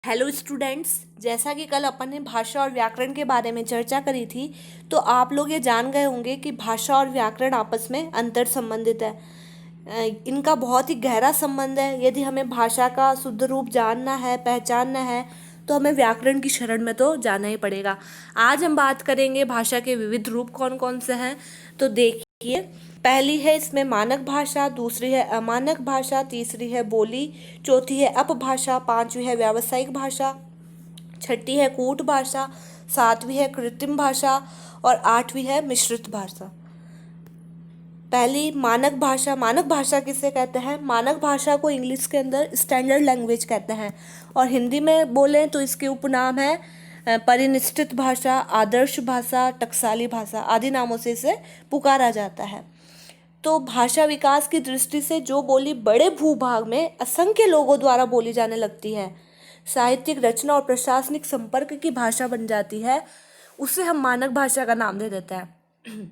Hello students, जैसा कि कल अपन ने भाषा और व्याकरण के बारे में चर्चा करी थी, तो आप लोग ये जान गए होंगे कि भाषा और व्याकरण आपस में अंतर संबंधित है। इनका बहुत ही गहरा संबंध है। यदि हमें भाषा का शुद्ध रूप जानना है, पहचानना है, तो हमें व्याकरण की शरण में तो जाना ही पड़ेगा। आज हम बात करेंगे भाषा के विविध रूप कौन कौन से हैं। तो देखिए, पहली है इसमें मानक भाषा, दूसरी है अमानक भाषा, तीसरी है बोली, चौथी है अपभाषा, पांचवी है व्यावसायिक भाषा, छठी है कूट भाषा, सातवीं है कृत्रिम भाषा और आठवीं है मिश्रित भाषा। पहली मानक भाषा। मानक भाषा किसे कहते हैं? मानक भाषा को इंग्लिश के अंदर स्टैंडर्ड लैंग्वेज कहते हैं और हिंदी में बोलें तो इसके उपनाम है परिनिष्ठित भाषा, आदर्श भाषा, टकसाली भाषा आदि नामों से इसे पुकारा जाता है। तो भाषा विकास की दृष्टि से जो बोली बड़े भूभाग में असंख्य लोगों द्वारा बोली जाने लगती है, साहित्यिक रचना और प्रशासनिक संपर्क की भाषा बन जाती है, उसे हम मानक भाषा का नाम दे देते हैं।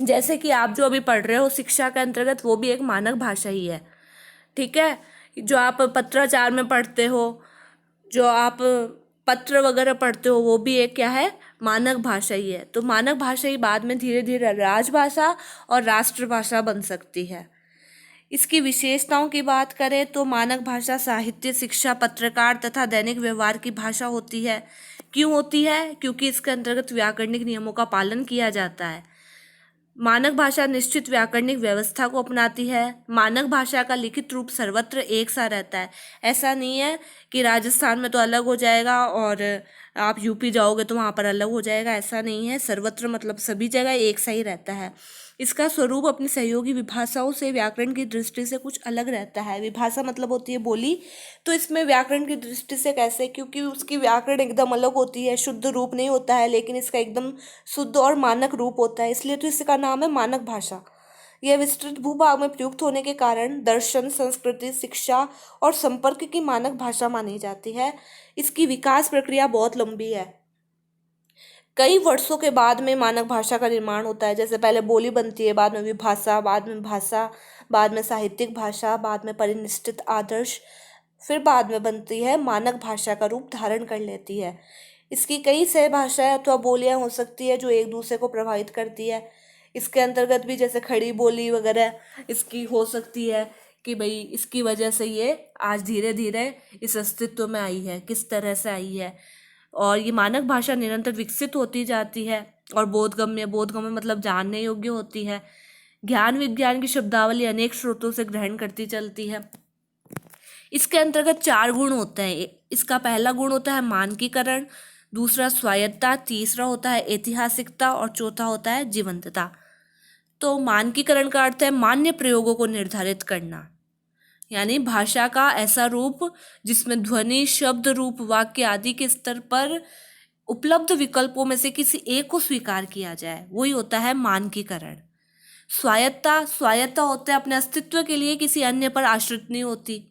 जैसे कि आप जो अभी पढ़ रहे हो शिक्षा के अंतर्गत, वो भी एक मानक भाषा ही है। ठीक है, जो आप पत्राचार में पढ़ते हो, जो आप पत्र वगैरह पढ़ते हो, वो भी एक क्या है? मानक भाषा ही है। तो मानक भाषा ही बाद में धीरे धीरे राजभाषा और राष्ट्रभाषा बन सकती है। इसकी विशेषताओं की बात करें तो मानक भाषा साहित्य, शिक्षा, पत्रकार तथा दैनिक व्यवहार की भाषा होती है। क्यों होती है? क्योंकि इसके अंतर्गत व्याकरणिक नियमों का पालन किया जाता है। मानक भाषा निश्चित व्याकरणिक व्यवस्था को अपनाती है। मानक भाषा का लिखित रूप सर्वत्र एक सा रहता है। ऐसा नहीं है कि राजस्थान में तो अलग हो जाएगा और आप यूपी जाओगे तो वहाँ पर अलग हो जाएगा, ऐसा नहीं है। सर्वत्र मतलब सभी जगह एक सा ही रहता है। इसका स्वरूप अपनी सहयोगी विभाषाओं से व्याकरण की दृष्टि से कुछ अलग रहता है। विभाषा मतलब होती है बोली, तो इसमें व्याकरण की दृष्टि से कैसे? क्योंकि उसकी व्याकरण एकदम अलग होती है, शुद्ध रूप नहीं होता है, लेकिन इसका एकदम शुद्ध और मानक रूप होता है, इसलिए तो इसका नाम है मानक भाषा। यह विस्तृत भूभाग में प्रयुक्त होने के कारण दर्शन, संस्कृति, शिक्षा और संपर्क की मानक भाषा मानी जाती है। इसकी विकास प्रक्रिया बहुत लंबी है। कई वर्षों के बाद में मानक भाषा का निर्माण होता है। जैसे पहले बोली बनती है, बाद में विभाषा, बाद में भाषा, बाद में साहित्यिक भाषा, बाद में परिनिष्ठित, आदर्श, फिर बाद में बनती है मानक भाषा का रूप धारण कर लेती है। इसकी कई सहभाषाएं अथवा बोलियां हो सकती है जो एक दूसरे को प्रभावित करती है। इसके अंतर्गत भी जैसे खड़ी बोली वगैरह इसकी हो सकती है कि भाई इसकी वजह से ये आज धीरे धीरे इस अस्तित्व में आई है, किस तरह से आई है। और ये मानक भाषा निरंतर विकसित होती जाती है और बोधगम्य, बोधगम्य मतलब जानने योग्य होती है। ज्ञान विज्ञान की शब्दावली अनेक स्रोतों से ग्रहण करती चलती है। इसके अंतर्गत 4 गुण होते हैं। इसका पहला गुण होता है मानकीकरण, दूसरा स्वायत्तता, तीसरा होता है ऐतिहासिकता और चौथा होता है जीवंतता। तो मानकीकरण का अर्थ है मान्य प्रयोगों को निर्धारित करना, यानी भाषा का ऐसा रूप जिसमें ध्वनि, शब्द, रूप, वाक्य आदि के स्तर पर उपलब्ध विकल्पों में से किसी एक को स्वीकार किया जाए, वही होता है मानकीकरण। स्वायत्तता, स्वायत्तता होता है अपने अस्तित्व के लिए किसी अन्य पर आश्रित नहीं होती।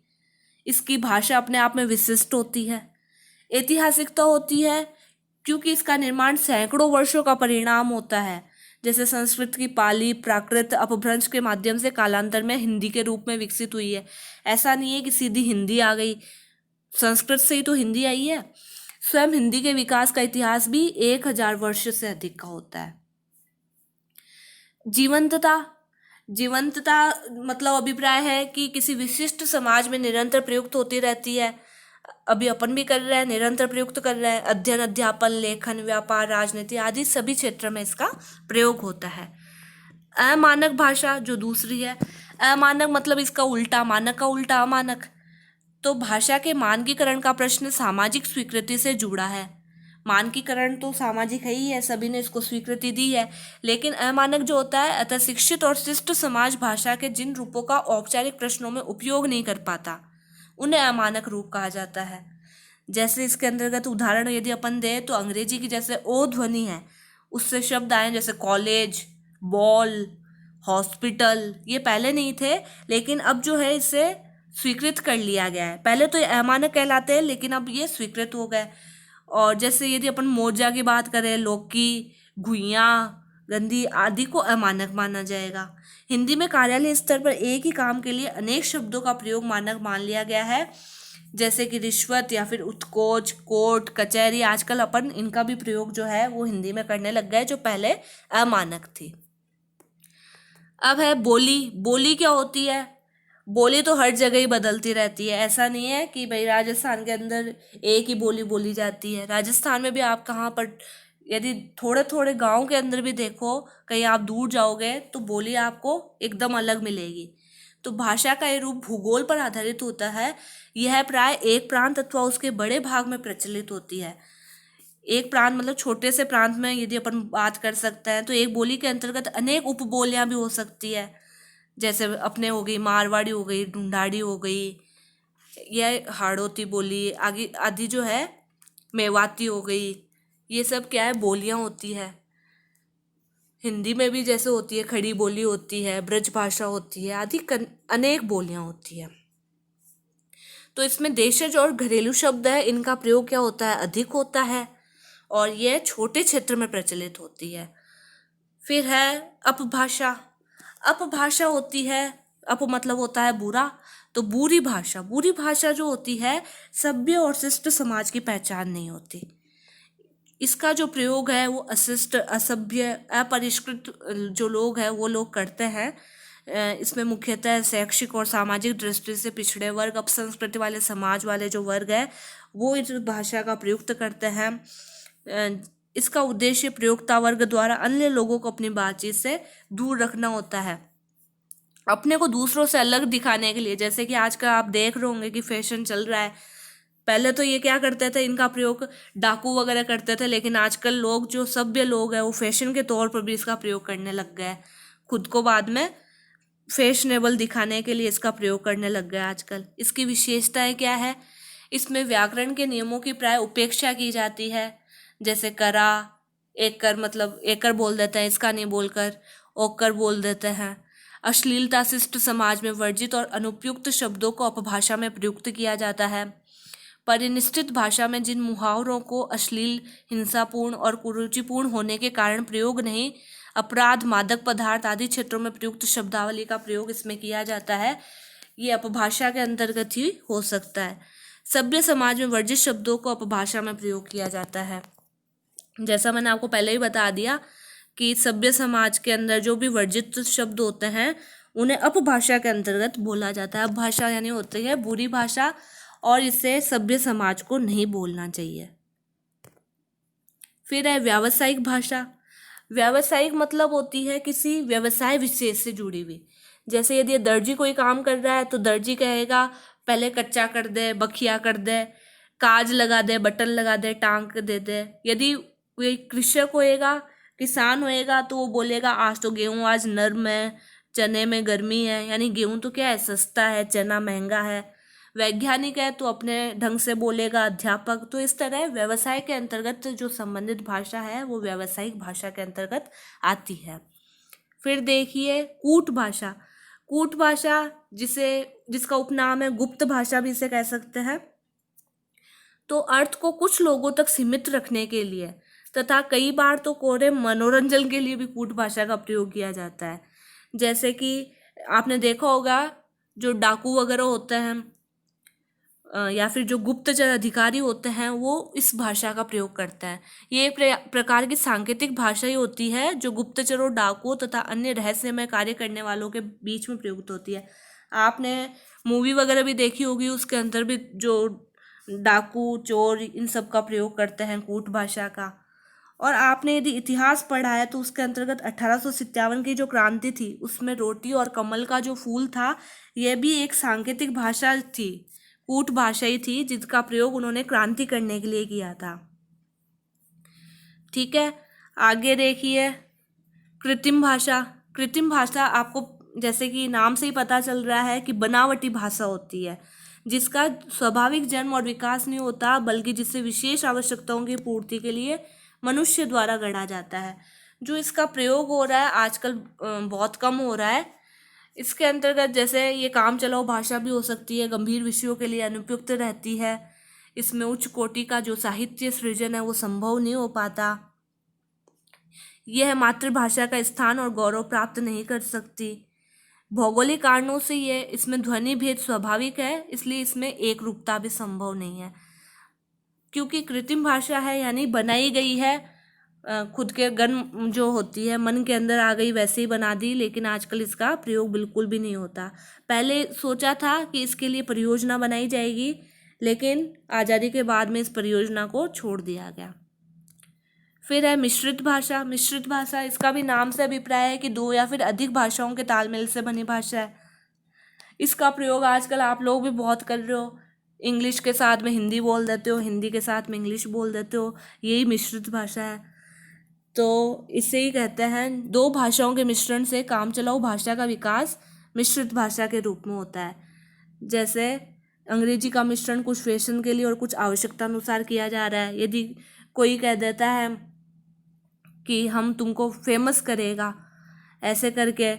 इसकी भाषा अपने आप में विशिष्ट होती है। ऐतिहासिकता होती है क्योंकि इसका निर्माण सैकड़ों वर्षों का परिणाम होता है। जैसे संस्कृत की पाली, प्राकृत, अपभ्रंश के माध्यम से कालांतर में हिंदी के रूप में विकसित हुई है। ऐसा नहीं है कि सीधी हिंदी आ गई, संस्कृत से ही तो हिंदी आई है। स्वयं हिंदी के विकास का इतिहास भी 1000 वर्ष से अधिक का होता है। जीवंतता, जीवंतता मतलब अभिप्राय है कि किसी विशिष्ट समाज में निरंतर प्रयुक्त होती रहती है। अभी अपन भी कर रहे हैं, निरंतर प्रयुक्त कर रहे हैं। अध्ययन, अध्यापन, लेखन, व्यापार, राजनीति आदि सभी क्षेत्र में इसका प्रयोग होता है। अमानक भाषा जो दूसरी है, अमानक मतलब इसका उल्टा, मानक का उल्टा अमानक। तो भाषा के मानकीकरण का प्रश्न सामाजिक स्वीकृति से जुड़ा है। मानकीकरण तो सामाजिक है ही है, सभी ने इसको स्वीकृति दी है, लेकिन अमानक जो होता है अतः शिक्षित और शिष्ट समाज भाषा के जिन रूपों का औपचारिक प्रश्नों में उपयोग नहीं कर पाता, उन्हें अमानक रूप कहा जाता है। जैसे इसके अंतर्गत उदाहरण यदि अपन दें तो अंग्रेजी की जैसे ओ ध्वनि है, उससे शब्द आए जैसे कॉलेज, बॉल, हॉस्पिटल, ये पहले नहीं थे, लेकिन अब जो है इसे स्वीकृत कर लिया गया है। पहले तो ये अमानक कहलाते हैं, लेकिन अब ये स्वीकृत हो गए। और जैसे यदि अपन मोजा की बात करें, लौकी, घुइयाँ, गंदी आदि को अमानक माना जाएगा। हिंदी में कार्यालय स्तर पर एक ही काम के लिए अनेक शब्दों का प्रयोग मानक मान लिया गया है। जैसे कि रिश्वत या फिर उत्कोच, कोर्ट कचहरी, आजकल अपन इनका भी प्रयोग जो है वो हिंदी में करने लग गए, जो पहले अमानक थी। अब है बोली। बोली क्या होती है? बोली तो हर जगह ही बदलती रहती है। ऐसा नहीं है कि भाई राजस्थान के अंदर एक ही बोली बोली जाती है। राजस्थान में भी आप कहाँ पर यदि थोड़े थोड़े गांव के अंदर भी देखो, कहीं आप दूर जाओगे तो बोली आपको एकदम अलग मिलेगी। तो भाषा का ये रूप भूगोल पर आधारित होता है। यह प्राय एक प्रांत अथवा उसके बड़े भाग में प्रचलित होती है। एक प्रांत मतलब छोटे से प्रांत में यदि अपन बात कर सकते हैं तो एक बोली के अंतर्गत अनेक उपबोलियां भी हो सकती है। जैसे अपने हो गई मारवाड़ी, हो गई ढूंढाड़ी, हो गई यह हाड़ौती बोली, आगे आदि जो है मेवाती हो गई। ये सब क्या है? बोलियां होती है। हिंदी में भी जैसे होती है खड़ी बोली होती है, ब्रज भाषा होती है, आदि अनेक बोलियां होती है। तो इसमें देशज और घरेलू शब्द है, इनका प्रयोग क्या होता है? अधिक होता है और यह छोटे क्षेत्र में प्रचलित होती है। फिर है अपभाषा। अपभाषा होती है, अप मतलब होता है बुरा, तो बुरी भाषा। बुरी भाषा जो होती है सभ्य और शिष्ट समाज की पहचान नहीं होती। इसका जो प्रयोग है वो अशिष्ट, असभ्य, अपरिष्कृत जो लोग हैं वो लोग करते हैं। इसमें मुख्यतः शैक्षिक और सामाजिक दृष्टि से पिछड़े वर्ग, अपसंस्कृति वाले समाज वाले जो वर्ग है वो इस भाषा का प्रयुक्त करते हैं। इसका उद्देश्य प्रयोक्ता वर्ग द्वारा अन्य लोगों को अपनी बातचीत से दूर रखना होता है, अपने को दूसरों से अलग दिखाने के लिए। जैसे कि आजकल आप देख रहे होंगे कि फैशन चल रहा है। पहले तो ये क्या करते थे, इनका प्रयोग डाकू वगैरह करते थे, लेकिन आजकल लोग जो सभ्य लोग हैं वो फैशन के तौर पर भी इसका प्रयोग करने लग गए। खुद को बाद में फैशनेबल दिखाने के लिए इसका प्रयोग करने लग गए आजकल। इसकी विशेषताएं क्या है? इसमें व्याकरण के नियमों की प्राय उपेक्षा की जाती है। जैसे करा, एकर मतलब एकर बोल देते हैं, इसका नहीं बोलकर ओकर बोल देते हैं। अश्लीलता शिष्ट समाज में वर्जित और अनुपयुक्त शब्दों को अपभाषा में प्रयुक्त किया जाता है। परिनिष्ठित भाषा में जिन मुहावरों को अश्लील, हिंसापूर्ण और कुरुचिपूर्ण होने के कारण प्रयोग नहीं, अपराध, मादक पदार्थ आदि क्षेत्रों में प्रयुक्त शब्दावली का प्रयोग इसमें किया जाता है, ये अपभाषा के अंतर्गत ही हो सकता है। सभ्य समाज में वर्जित शब्दों को अपभाषा में प्रयोग किया जाता है। जैसा मैंने आपको पहले ही बता दिया कि सभ्य समाज के अंदर जो भी वर्जित शब्द होते हैं उन्हें अपभाषा के अंतर्गत बोला जाता है। अपभाषा यानी होती है बुरी भाषा और इसे सभ्य समाज को नहीं बोलना चाहिए। फिर है व्यावसायिक भाषा। व्यावसायिक मतलब होती है किसी व्यवसाय विशेष से जुड़ी हुई। जैसे यदि दर्जी कोई काम कर रहा है तो दर्जी कहेगा पहले कच्चा कर दे, बखिया कर दे, काज लगा दे, बटन लगा दे, टांग दे दे। यदि कोई कृषक होएगा, किसान होएगा, तो वो बोलेगा आज तो गेहूं आज नर्म है, चने में गर्मी है, यानी गेहूं तो क्या है, सस्ता है, चना महंगा है। वैज्ञानिक है तो अपने ढंग से बोलेगा, अध्यापक। तो इस तरह व्यवसाय के अंतर्गत जो संबंधित भाषा है वो व्यावसायिक भाषा के अंतर्गत आती है। फिर देखिए कूट भाषा। कूट भाषा जिसका उपनाम है गुप्त भाषा भी इसे कह सकते हैं। तो अर्थ को कुछ लोगों तक सीमित रखने के लिए तथा कई बार तो कोरे मनोरंजन के लिए भी कूट भाषा का प्रयोग किया जाता है। जैसे कि आपने देखा होगा जो डाकू वगैरह होते हैं या फिर जो गुप्तचर अधिकारी होते हैं वो इस भाषा का प्रयोग करते हैं। ये एक प्रकार की सांकेतिक भाषा ही होती है जो गुप्तचरों, डाकुओं तथा अन्य रहस्यमय कार्य करने वालों के बीच में प्रयुक्त होती है। आपने मूवी वगैरह भी देखी होगी, उसके अंदर भी जो डाकू, चोर, इन सब का प्रयोग करते हैं कूट भाषा का। और आपने यदि इतिहास पढ़ा है तो उसके अंतर्गत 1857 की जो क्रांति थी उसमें रोटी और कमल का जो फूल था यह भी एक सांकेतिक भाषा थी, कूट भाषा ही थी, जिसका प्रयोग उन्होंने क्रांति करने के लिए किया था। ठीक है, आगे देखिए कृत्रिम भाषा। कृत्रिम भाषा आपको जैसे कि नाम से ही पता चल रहा है कि बनावटी भाषा होती है, जिसका स्वाभाविक जन्म और विकास नहीं होता, बल्कि जिससे विशेष आवश्यकताओं की पूर्ति के लिए मनुष्य द्वारा गढ़ा जाता है। जो इसका प्रयोग हो रहा है आजकल बहुत कम हो रहा है। इसके अंतर्गत जैसे ये काम चलाओ भाषा भी हो सकती है, गंभीर विषयों के लिए अनुपयुक्त रहती है, इसमें उच्च कोटि का जो साहित्य सृजन है वो संभव नहीं हो पाता, यह मातृभाषा का स्थान और गौरव प्राप्त नहीं कर सकती। भौगोलिक कारणों से ये इसमें ध्वनि भेद स्वाभाविक है, इसलिए इसमें एक रूपता भी संभव नहीं है। क्योंकि कृत्रिम भाषा है यानी बनाई गई है, खुद के गन जो होती है मन के अंदर आ गई वैसे ही बना दी, लेकिन आजकल इसका प्रयोग बिल्कुल भी नहीं होता। पहले सोचा था कि इसके लिए परियोजना बनाई जाएगी, लेकिन आज़ादी के बाद में इस परियोजना को छोड़ दिया गया। फिर है मिश्रित भाषा। मिश्रित भाषा, इसका भी नाम से अभिप्राय है कि दो या फिर अधिक भाषाओं के तालमेल से बनी भाषा है। इसका प्रयोग आजकल आप लोग भी बहुत कर रहे हो, इंग्लिश के साथ में हिंदी बोल देते हो, हिंदी के साथ में इंग्लिश बोल देते हो, यही मिश्रित भाषा है। तो इसे ही कहते हैं दो भाषाओं के मिश्रण से काम चलाऊ भाषा का विकास मिश्रित भाषा के रूप में होता है। जैसे अंग्रेजी का मिश्रण कुछ फैशन के लिए और कुछ आवश्यकता अनुसार किया जा रहा है। यदि कोई कह देता है कि हम तुमको फेमस करेगा, ऐसे करके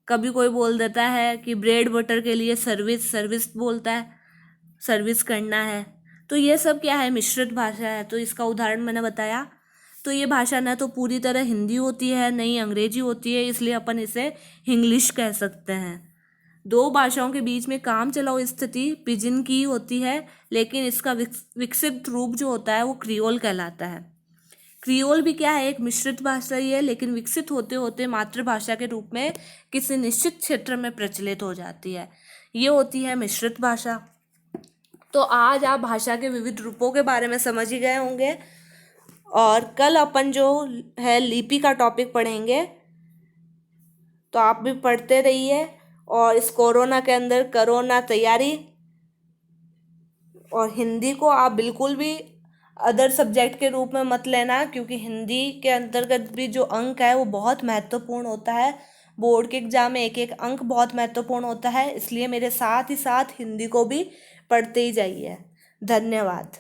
कभी कोई बोल देता है कि ब्रेड बटर के लिए सर्विस बोलता है, सर्विस करना है। तो ये सब क्या है, मिश्रित भाषा है। तो इसका उदाहरण मैंने बताया। तो ये भाषा न तो पूरी तरह हिंदी होती है न ही अंग्रेजी होती है, इसलिए अपन इसे इंग्लिश कह सकते हैं। दो भाषाओं के बीच में काम चलाऊ स्थिति पिजिन की होती है, लेकिन इसका विकसित रूप जो होता है वो क्रियोल कहलाता है। क्रियोल भी क्या है, एक मिश्रित भाषा ही है, लेकिन विकसित होते होते मातृभाषा के रूप में किसी निश्चित क्षेत्र में प्रचलित हो जाती है। ये होती है मिश्रित भाषा। तो आज आप भाषा के विविध रूपों के बारे में समझ ही गए होंगे, और कल अपन जो है लिपि का टॉपिक पढ़ेंगे। तो आप भी पढ़ते रहिए, और इस कोरोना के अंदर करो ना तैयारी। और हिंदी को आप बिल्कुल भी अदर सब्जेक्ट के रूप में मत लेना, क्योंकि हिंदी के अंतर्गत भी जो अंक है वो बहुत महत्वपूर्ण होता है। बोर्ड के एग्जाम में एक एक अंक बहुत महत्वपूर्ण होता है, इसलिए मेरे साथ ही साथ हिंदी को भी पढ़ते ही जाइए। धन्यवाद।